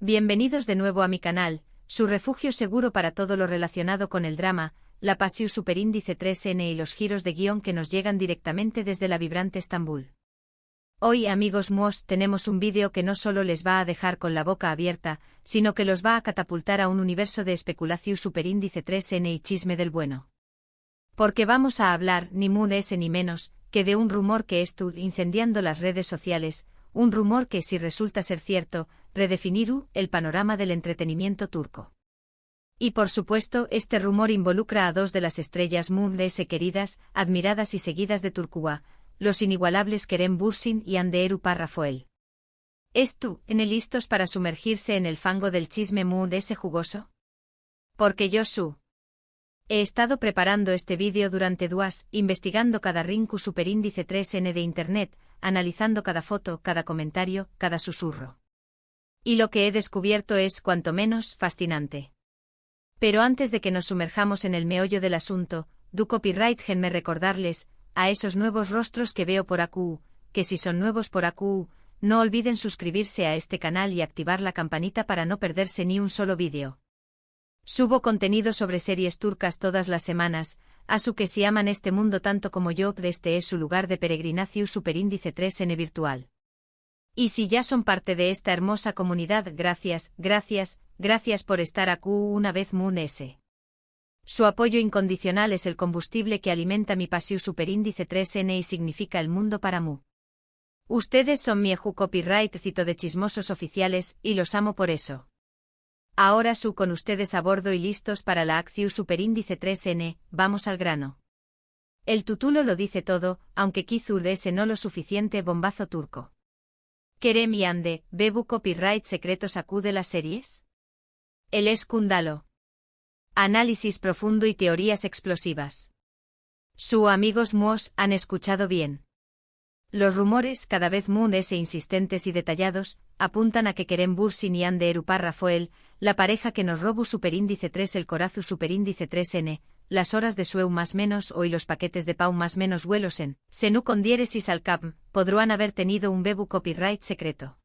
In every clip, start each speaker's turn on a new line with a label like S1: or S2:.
S1: Bienvenidos de nuevo a mi canal, su refugio seguro para todo lo relacionado con el drama, la pasión superíndice 3N y los giros de guión que nos llegan directamente desde la vibrante Estambul. Hoy, amigos MUOS, tenemos un vídeo que no solo les va a dejar con la boca abierta, sino que los va a catapultar a un universo de especulación superíndice 3N y chisme del bueno. Porque vamos a hablar, ni más ni menos, que de un rumor que estuvo incendiando las redes sociales, un rumor que, si resulta ser cierto, redefinirá el panorama del entretenimiento turco. Y por supuesto, este rumor involucra a dos de las estrellas MUS queridas, admiradas y seguidas de Turquía, los inigualables Kerem Bürsin y Hande Erupar Rafael. ¿En el listos para sumergirse en el fango del chisme MUS jugoso? Porque yo he estado preparando este vídeo durante 2, investigando cada rinku superíndice 3N de internet, analizando cada foto, cada comentario, cada susurro. Y lo que he descubierto es, cuanto menos, fascinante. Pero antes de que nos sumerjamos en el meollo del asunto, do copyright me recordarles, a esos nuevos rostros que veo por aquí, que si son nuevos por aquí, no olviden suscribirse a este canal y activar la campanita para no perderse ni un solo vídeo. Subo contenido sobre series turcas todas las semanas, así que si aman este mundo tanto como yo, este es su lugar de peregrinación superíndice 3N virtual. Y si ya son parte de esta hermosa comunidad, gracias por estar aquí una vez MUS. Su apoyo incondicional es el combustible que alimenta mi pasión superíndice 3N y significa el mundo para mí. Ustedes son mi copyright cito de chismosos oficiales, y los amo por eso. Ahora con ustedes a bordo y listos para la acción superíndice 3N, vamos al grano. El título lo dice todo, aunque quizá ese no lo suficiente bombazo turco. Kerem y Hande, ¿bebu copyright secretos acude las series? El escándalo. Análisis profundo y teorías explosivas. Su amigos MUOS han escuchado bien. Los rumores, cada vez MUS insistentes y detallados, apuntan a que Kerem Bürsin y Hande Erupar Rafael, la pareja que nos robó superíndice 3 el corazu superíndice 3N, las horas de sueu más menos hoy los paquetes de pau más menos vuelos en, Senu con diéresis al cap, podrán haber tenido un bebu copyright secreto.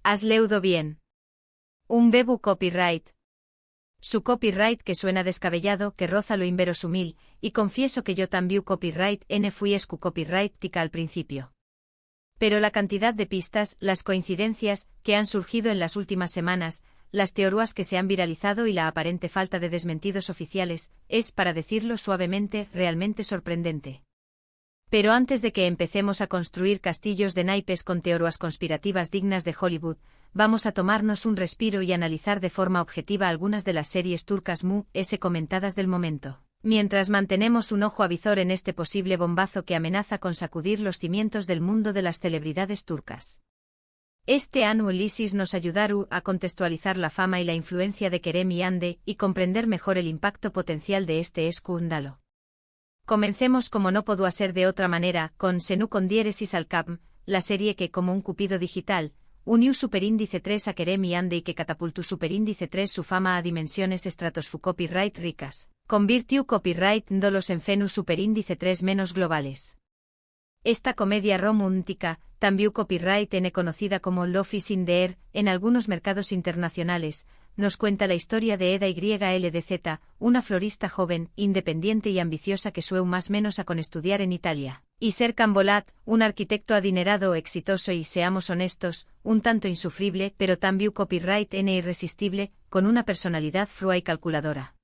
S1: Has leído bien. Un bebu copyright. Su copyright que suena descabellado, que roza lo inverosumil, y confieso que yo también copyright fui escu copyright tica al principio. Pero la cantidad de pistas, las coincidencias, que han surgido en las últimas semanas, las teorías que se han viralizado y la aparente falta de desmentidos oficiales, es, para decirlo suavemente, realmente sorprendente. Pero antes de que empecemos a construir castillos de naipes con teorías conspirativas dignas de Hollywood, vamos a tomarnos un respiro y analizar de forma objetiva algunas de las series turcas MUS comentadas del momento, mientras mantenemos un ojo avizor en este posible bombazo que amenaza con sacudir los cimientos del mundo de las celebridades turcas. Este análisis nos ayudará a contextualizar la fama y la influencia de Kerem y Hande y comprender mejor el impacto potencial de este escándalo. Comencemos como no pudo ser de otra manera, con Senu con diéresis al cap, la serie que, como un cupido digital, unió superíndice 3 a Kerem y Hande y que catapultó superíndice 3 su fama a dimensiones copyright ricas, convirtió copyright dolos en fenu superíndice 3 menos globales. Esta comedia romántica, también copyright conocida como Love is in the Air, en algunos mercados internacionales, nos cuenta la historia de Eda YLDZ, una florista joven, independiente y ambiciosa que sueu más menos a con estudiar en Italia, y Serkan Bolat, un arquitecto adinerado exitoso y, seamos honestos, un tanto insufrible pero también copyright irresistible, con una personalidad frua y calculadora.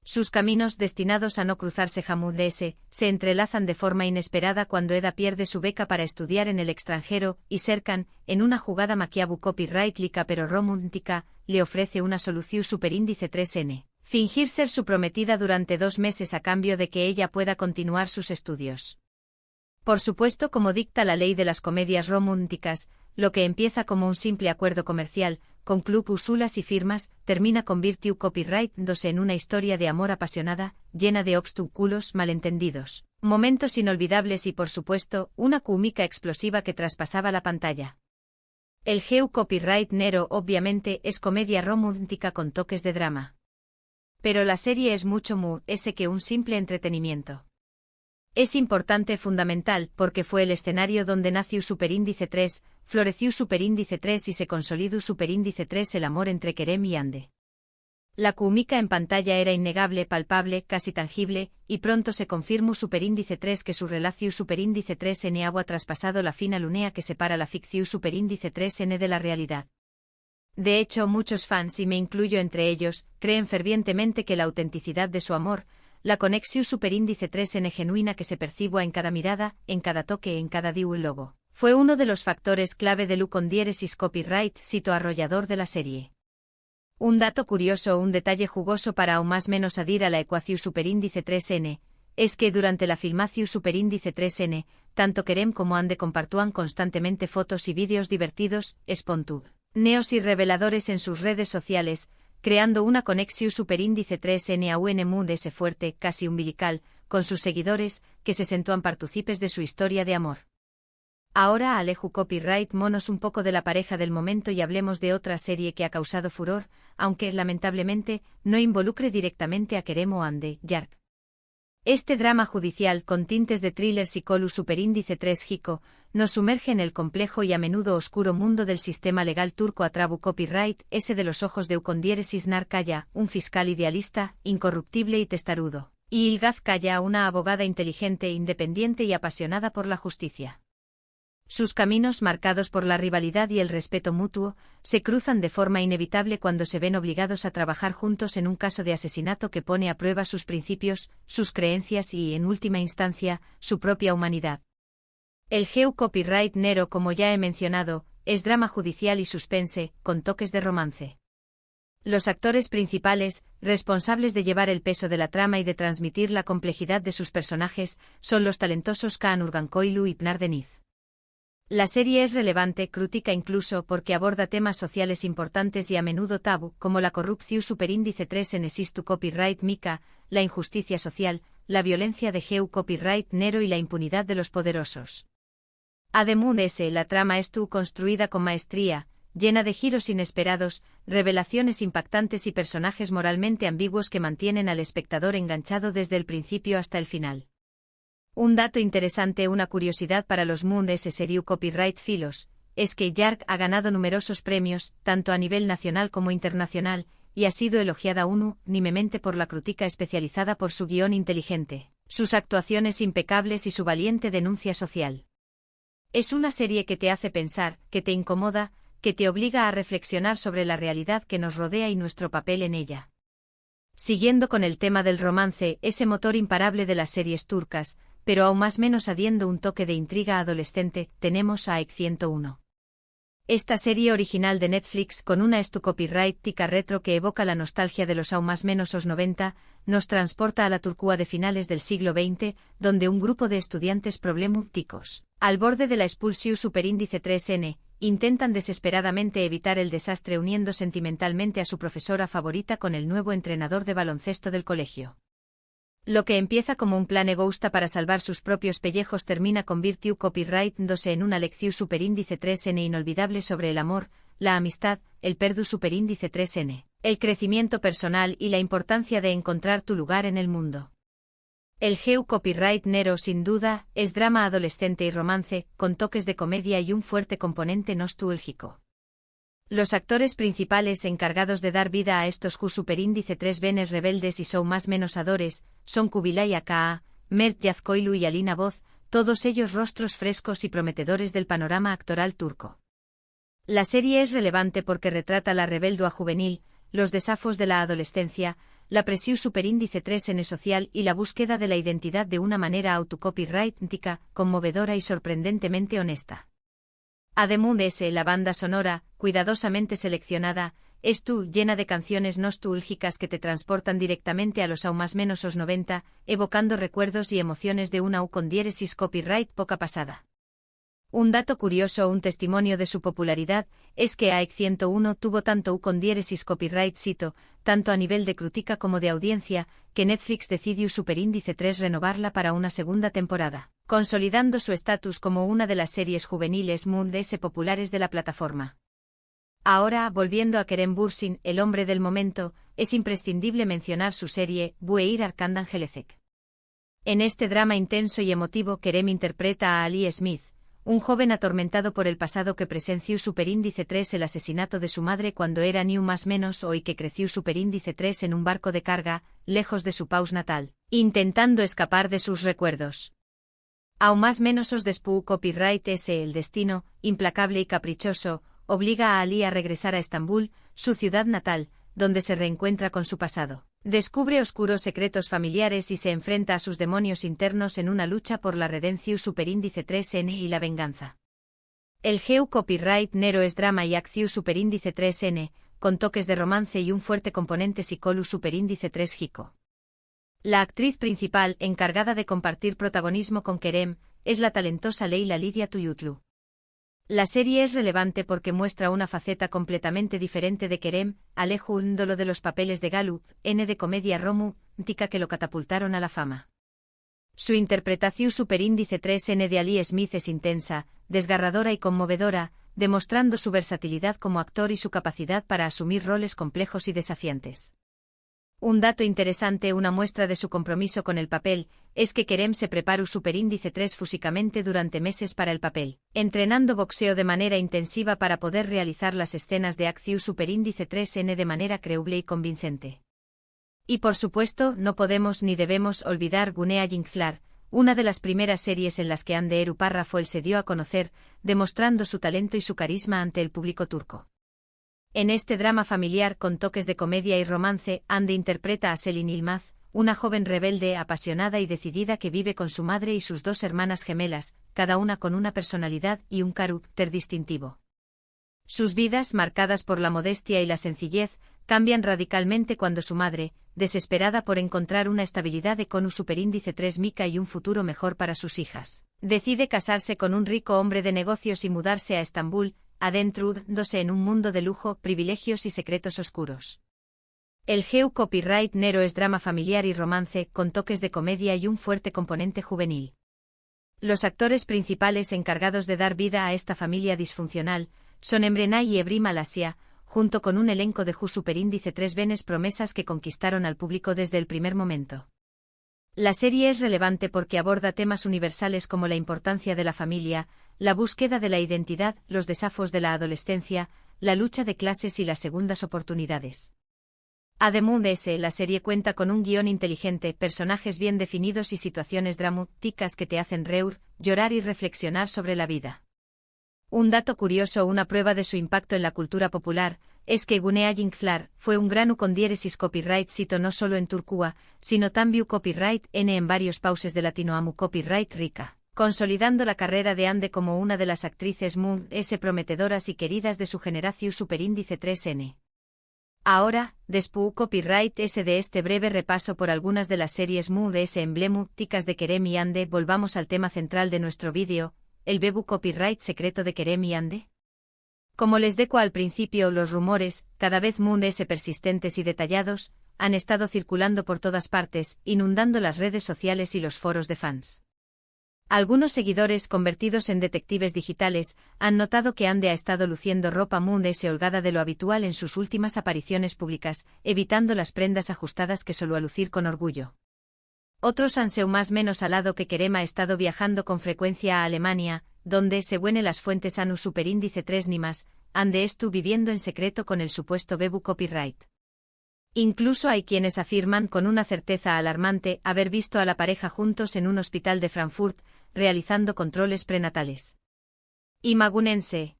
S1: Sus caminos, destinados a no cruzarse jamás, se entrelazan de forma inesperada cuando Eda pierde su beca para estudiar en el extranjero, y Serkan, en una jugada maquiabu copyright lica pero romántica, le ofrece una solución superíndice 3N. Fingir ser su prometida durante 2 meses a cambio de que ella pueda continuar sus estudios. Por supuesto, como dicta la ley de las comedias románticas, lo que empieza como un simple acuerdo comercial, con cláusulas y firmas, termina convirtió copyright en una historia de amor apasionada, llena de obstáculos, malentendidos, momentos inolvidables y por supuesto, una cómica explosiva que traspasaba la pantalla. El copyright nero obviamente es comedia romántica con toques de drama. Pero la serie es mucho más que un simple entretenimiento. Es importante fundamental porque fue el escenario donde nació superíndice 3, floreció superíndice 3 y se consolidó superíndice 3 el amor entre Kerem y Ande. La química en pantalla era innegable, palpable, casi tangible, y pronto se confirmó superíndice 3 que su relación superíndice 3n agua traspasado la fina línea que separa la ficción superíndice 3n de la realidad. De hecho, muchos fans, y me incluyo entre ellos, creen fervientemente que la autenticidad de su amor, la conexión superíndice 3n genuina que se perciba en cada mirada, en cada toque, en cada diu y logo, fue uno de los factores clave del ucondiéresis copyright sito arrollador de la serie. Un dato curioso o un detalle jugoso para aún más menos adir a la ecuación superíndice 3n, es que durante la filmación superíndice 3n, tanto Kerem como Ande compartúan constantemente fotos y vídeos divertidos, espontáneos y reveladores en sus redes sociales, creando una conexión superíndice 3n a un mundo ese fuerte, casi umbilical, con sus seguidores, que se sentúan partícipes de su historia de amor. Ahora alejo copyright monos un poco de la pareja del momento y hablemos de otra serie que ha causado furor, aunque, lamentablemente, no involucre directamente a Kerem o Ande, Yark. Este drama judicial con tintes de thriller psicolu superíndice 3 Hiko, nos sumerge en el complejo y a menudo oscuro mundo del sistema legal turco a trabu copyright, ese de los ojos de Ucondiéresis Nar Kaya, un fiscal idealista, incorruptible y testarudo, y Ilgaz Kaya, una abogada inteligente, independiente y apasionada por la justicia. Sus caminos, marcados por la rivalidad y el respeto mutuo, se cruzan de forma inevitable cuando se ven obligados a trabajar juntos en un caso de asesinato que pone a prueba sus principios, sus creencias y, en última instancia, su propia humanidad. El Geu Copyright Nero, como ya he mencionado, es drama judicial y suspense, con toques de romance. Los actores principales, responsables de llevar el peso de la trama y de transmitir la complejidad de sus personajes, son los talentosos Kaan Urgankoğlu y Pınar Deniz. La serie es relevante, crítica incluso, porque aborda temas sociales importantes y a menudo tabú, como la corrupción superíndice 3 en Existu Copyright Mica, la injusticia social, la violencia de Geu Copyright Nero y la impunidad de los poderosos. Además, la trama estuvo construida con maestría, llena de giros inesperados, revelaciones impactantes y personajes moralmente ambiguos que mantienen al espectador enganchado desde el principio hasta el final. Un dato interesante, una curiosidad para los Moon Seriu Copyright Filos, es que Yark ha ganado numerosos premios, tanto a nivel nacional como internacional, y ha sido elogiada unánimemente por la crítica especializada por su guión inteligente, sus actuaciones impecables y su valiente denuncia social. Es una serie que te hace pensar, que te incomoda, que te obliga a reflexionar sobre la realidad que nos rodea y nuestro papel en ella. Siguiendo con el tema del romance, ese motor imparable de las series turcas, pero aún más menos adiendo un toque de intriga adolescente, tenemos a EC101. Esta serie original de Netflix con una copyright tica retro que evoca la nostalgia de los aún más menos os 90, nos transporta a la Turquía de finales del siglo XX, donde un grupo de estudiantes problemáticos, al borde de la expulsión superíndice 3n, intentan desesperadamente evitar el desastre uniendo sentimentalmente a su profesora favorita con el nuevo entrenador de baloncesto del colegio. Lo que empieza como un plan egoísta para salvar sus propios pellejos termina convirtió copyright-dose en una lección superíndice 3n inolvidable sobre el amor, la amistad, el perdu superíndice 3n, el crecimiento personal y la importancia de encontrar tu lugar en el mundo. El Geu Copyright Nero sin duda es drama adolescente y romance, con toques de comedia y un fuerte componente nostálgico. Los actores principales encargados de dar vida a estos superíndice 3 benes rebeldes y son más menos adores, son Kubilay Aka, Mert Yazkoğlu y Alina Boz, todos ellos rostros frescos y prometedores del panorama actoral turco. La serie es relevante porque retrata la rebeldía juvenil, los desafíos de la adolescencia, la presión superíndice 3n social y la búsqueda de la identidad de una manera autocopyrightica, conmovedora y sorprendentemente honesta. Además, la banda sonora, cuidadosamente seleccionada, llena de canciones nostálgicas que te transportan directamente a los aún más menos os 90, evocando recuerdos y emociones de una ucondiéresis copyright poca pasada. Un dato curioso o un testimonio de su popularidad es que EC101 tuvo tanto ucondiéresis copyright sito, tanto a nivel de crítica como de audiencia, que Netflix decidió superíndice 3 renovarla para una segunda temporada, consolidando su estatus como una de las series juveniles mundiales populares de la plataforma. Ahora, volviendo a Kerem Bürsin, el hombre del momento, es imprescindible mencionar su serie, Bueir Arkandan Gelecek. En este drama intenso y emotivo, Kerem interpreta a Ali Smith, un joven atormentado por el pasado que presenció superíndice 3 el asesinato de su madre cuando era ni un más menos o y que creció superíndice 3 en un barco de carga, lejos de su país natal, intentando escapar de sus recuerdos. Aún más menos os despú copyright ese el destino, implacable y caprichoso, obliga a Ali a regresar a Estambul, su ciudad natal, donde se reencuentra con su pasado. Descubre oscuros secretos familiares y se enfrenta a sus demonios internos en una lucha por la redención superíndice 3N y la venganza. El Geu copyright Nero es drama y acción superíndice 3N, con toques de romance y un fuerte componente psicolu superíndice 3 Jico. La actriz principal, encargada de compartir protagonismo con Kerem, es la talentosa Leila Lidia Tuyutlu. La serie es relevante porque muestra una faceta completamente diferente de Kerem, alejandolo de los papeles de Galup, N de comedia romántica que lo catapultaron a la fama. Su interpretación superíndice 3N de Ali Smith es intensa, desgarradora y conmovedora, demostrando su versatilidad como actor y su capacidad para asumir roles complejos y desafiantes. Un dato interesante, una muestra de su compromiso con el papel, es que Kerem se preparó superíndice 3 físicamente durante meses para el papel, entrenando boxeo de manera intensiva para poder realizar las escenas de acción superíndice 3N de manera creíble y convincente. Y por supuesto, no podemos ni debemos olvidar Gunea Yiğitler, una de las primeras series en las que Hande Eru Párrafo se dio a conocer, demostrando su talento y su carisma ante el público turco. En este drama familiar con toques de comedia y romance, Hande interpreta a Selin Yılmaz, una joven rebelde, apasionada y decidida que vive con su madre y sus dos hermanas gemelas, cada una con una personalidad y un carácter distintivo. Sus vidas, marcadas por la modestia y la sencillez, cambian radicalmente cuando su madre, desesperada por encontrar una estabilidad de con un superíndice 3 mica y un futuro mejor para sus hijas, decide casarse con un rico hombre de negocios y mudarse a Estambul, adentrándose en un mundo de lujo, privilegios y secretos oscuros. El Geu copyright Nero es drama familiar y romance, con toques de comedia y un fuerte componente juvenil. Los actores principales encargados de dar vida a esta familia disfuncional son Emre y Ebri Malasia, junto con un elenco de Ju superíndice 3 venes promesas que conquistaron al público desde el primer momento. La serie es relevante porque aborda temas universales como la importancia de la familia, la búsqueda de la identidad, los desafíos de la adolescencia, la lucha de clases y las segundas oportunidades. Además, la serie cuenta con un guión inteligente, personajes bien definidos y situaciones dramáticas que te hacen reír, llorar y reflexionar sobre la vida. Un dato curioso, una prueba de su impacto en la cultura popular, es que Gunea Yiğitler fue un gran con diéresis copyright sito no solo en Turquía, sino también copyright N en varios países de Latinoamérica copyright rica, consolidando la carrera de Hande como una de las actrices prometedoras y queridas de su generación superíndice 3N. Ahora, después copyright de este breve repaso por algunas de las series emblemáticas de Kerem y Hande, volvamos al tema central de nuestro vídeo, el Bebu copyright secreto de Kerem y Hande. Como les deco al principio, los rumores, cada vez persistentes y detallados, han estado circulando por todas partes, inundando las redes sociales y los foros de fans. Algunos seguidores convertidos en detectives digitales han notado que Hande ha estado luciendo ropa holgada de lo habitual en sus últimas apariciones públicas, evitando las prendas ajustadas que solía lucir con orgullo. Otros han sido más menos alado que Kerem ha estado viajando con frecuencia a Alemania, donde, según las fuentes ANU superíndice 3 ni más, Hande estuvo viviendo en secreto con el supuesto Bebu copyright. Incluso hay quienes afirman con una certeza alarmante haber visto a la pareja juntos en un hospital de Frankfurt, realizando controles prenatales. Imagúnense.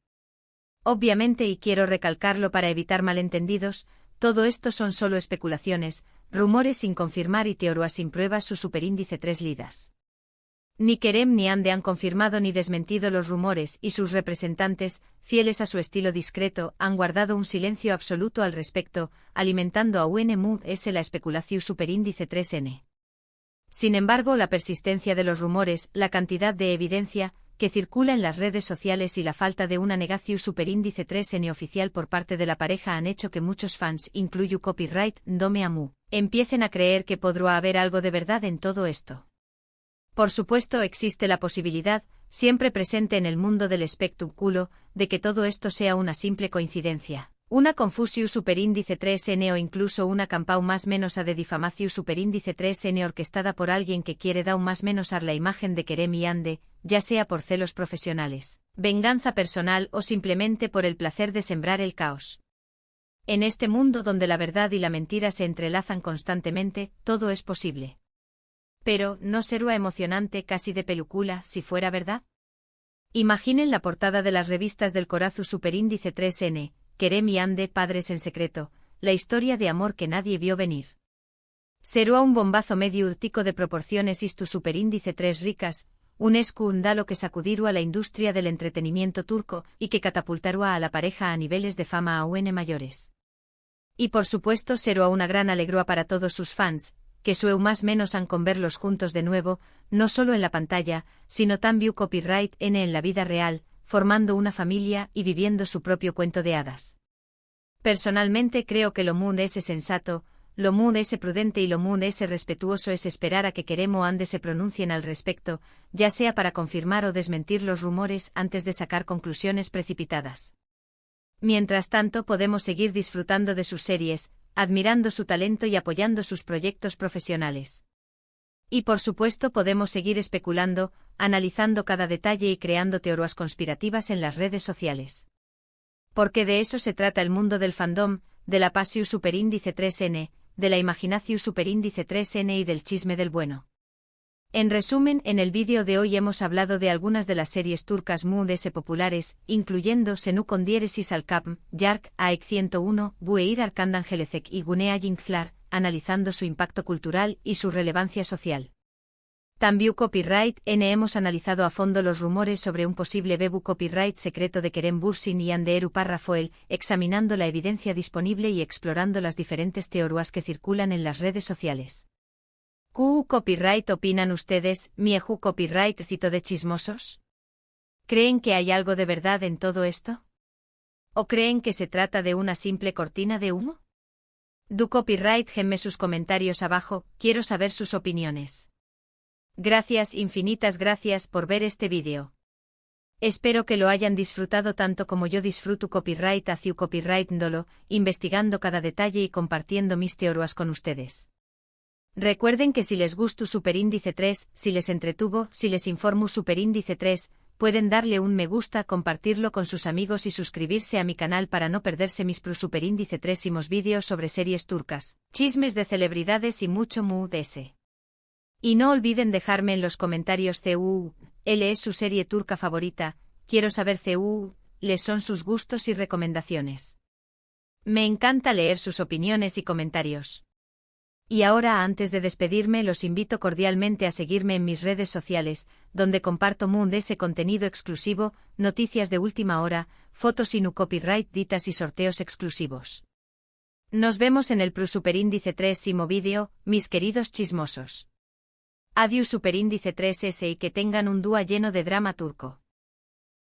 S1: Obviamente, y quiero recalcarlo para evitar malentendidos, todo esto son solo especulaciones, rumores sin confirmar y teorías sin pruebas su superíndice 3 lidas. Ni Kerem ni Hande han confirmado ni desmentido los rumores y sus representantes, fieles a su estilo discreto, han guardado un silencio absoluto al respecto, alimentando a la especulación superíndice 3N. Sin embargo, la persistencia de los rumores, la cantidad de evidencia que circula en las redes sociales y la falta de una negación superíndice 3N oficial por parte de la pareja han hecho que muchos fans, incluyo copyright Dome Amu, empiecen a creer que podrá haber algo de verdad en todo esto. Por supuesto, existe la posibilidad, siempre presente en el mundo del espectáculo, de que todo esto sea una simple coincidencia. Una Confucius superíndice 3n o incluso una campau más menos a de difamacius superíndice 3n orquestada por alguien que quiere dar más menos a la imagen de Kerem y Ande, ya sea por celos profesionales, venganza personal o simplemente por el placer de sembrar el caos. En este mundo donde la verdad y la mentira se entrelazan constantemente, todo es posible. Pero, ¿no sería emocionante casi de película si fuera verdad? Imaginen la portada de las revistas del Corazu superíndice 3n, Kerem y Ande, padres en secreto, la historia de amor que nadie vio venir. Será un bombazo medio urtico de proporciones istu superíndice 3 ricas, un escándalo que sacudirá a la industria del entretenimiento turco y que catapultará a la pareja a niveles de fama aún mayores. Y por supuesto será una gran alegría para todos sus fans, que sueu más menos han con verlos juntos de nuevo, no solo en la pantalla, sino también copyright en la vida real, formando una familia y viviendo su propio cuento de hadas. Personalmente creo que lo mundo es sensato, lo mundo es prudente y lo mundo es respetuoso es esperar a que Kerem o Ande se pronuncien al respecto, ya sea para confirmar o desmentir los rumores antes de sacar conclusiones precipitadas. Mientras tanto podemos seguir disfrutando de sus series, admirando su talento y apoyando sus proyectos profesionales. Y por supuesto podemos seguir especulando, analizando cada detalle y creando teorías conspirativas en las redes sociales. Porque de eso se trata el mundo del fandom, de la Passius superíndice 3n, de la Imaginacius superíndice 3n y del chisme del bueno. En resumen, en el vídeo de hoy hemos hablado de algunas de las series turcas muy populares, incluyendo Senu con diéresis al Kapm, Yark, Aek 101, Bueir Arkandangelecek y Gunea Yingzlar, analizando su impacto cultural y su relevancia social. También Copyright N hemos analizado a fondo los rumores sobre un posible bebu copyright secreto de Kerem Bürsin y Ande Eru Parrafoel, examinando la evidencia disponible y explorando las diferentes teorías que circulan en las redes sociales. ¿Qué copyright opinan ustedes, mieju copyright cito de chismosos? ¿Creen que hay algo de verdad en todo esto? ¿O creen que se trata de una simple cortina de humo? Du copyright genme sus comentarios abajo, quiero saber sus opiniones. Gracias, infinitas gracias por ver este vídeo. Espero que lo hayan disfrutado tanto como yo disfruto copyright haciu copyright ndolo, investigando cada detalle y compartiendo mis teorías con ustedes. Recuerden que si les gustó Superíndice 3, si les entretuvo, si les informó Superíndice 3, pueden darle un me gusta, compartirlo con sus amigos y suscribirse a mi canal para no perderse mis Superíndice 3 vídeos sobre series turcas, chismes de celebridades y mucho ds. Y no olviden dejarme en los comentarios ¿L es su serie turca favorita? Quiero saber ¿les son sus gustos y recomendaciones? Me encanta leer sus opiniones y comentarios. Y ahora, antes de despedirme, los invito cordialmente a seguirme en mis redes sociales, donde comparto ese contenido exclusivo, noticias de última hora, fotos y no copyright ditas y sorteos exclusivos. Nos vemos en el Superíndice 3 vídeo, mis queridos chismosos. Adiós Superíndice 3S y que tengan un día lleno de drama turco.